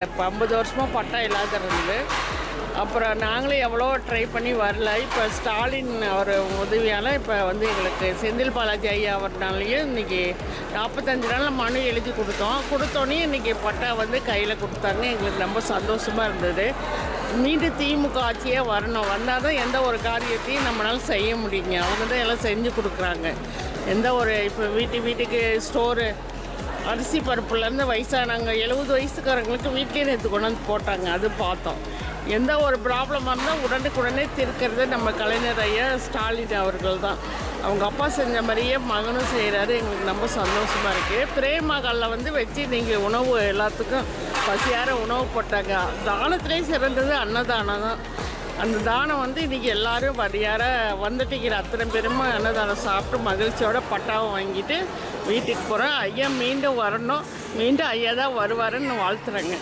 இப்போ 50 வருஷமாக பட்டா இல்லாத இருந்தது. அப்புறம் நாங்களே எவ்வளோ ட்ரை பண்ணி வரல. இப்போ ஸ்டாலின் அவர் உதவியால் இப்போ வந்து எங்களுக்கு செந்தில் பாலாஜி ஐயா அவர்னாலையும் இன்றைக்கி 45 நாளில் மனு எழுதி கொடுத்தோன்னே இன்றைக்கி பட்டா வந்து கையில் கொடுத்தாங்க. எங்களுக்கு ரொம்ப சந்தோஷமாக இருந்தது. மீண்டும் திமுக ஆட்சியே வரணும், வந்தால் தான் எந்த ஒரு காரியத்தையும் நம்மளால் செய்ய முடியுங்க. அவங்க தான் எல்லாம் செஞ்சு கொடுக்குறாங்க. எந்த ஒரு இப்போ வீட்டுக்கு ஸ்டோரு அரிசி பருப்புலேருந்து வயசானாங்க 70 வயசுக்காரங்களுக்கு வீட்லேயே நேற்று கொண்டாந்து போட்டாங்க. அது பார்த்தோம். எந்த ஒரு ப்ராப்ளமாக இருந்தால் உடனுக்குடனே தீர்க்கிறது நம்ம கலைஞர் ஐயா ஸ்டாலின் அவர்கள் தான். அவங்க அப்பா செஞ்ச மாதிரியே மகனும் செய்கிறாரு. எங்களுக்கு ரொம்ப சந்தோஷமாக இருக்குது. பிரேமகாலில் வந்து வச்சு நீங்கள் உணவு எல்லாத்துக்கும் பசியார உணவு போட்டாங்க. தானத்திலே சிறந்தது அன்னதானம் தான். அந்த தானம் வந்து இன்றைக்கி எல்லோரும் வரியார வந்துட்டுக்கிற அத்தனை பேருமே அன்னதானம் சாப்பிட்டு மகிழ்ச்சியோட பட்டாவை வாங்கிட்டு வீட்டுக்கு போகிறோம். ஐயா மீண்டும் வரணும், மீண்டும் ஐயா தான் வருவாருன்னு வாழ்த்துறேங்க.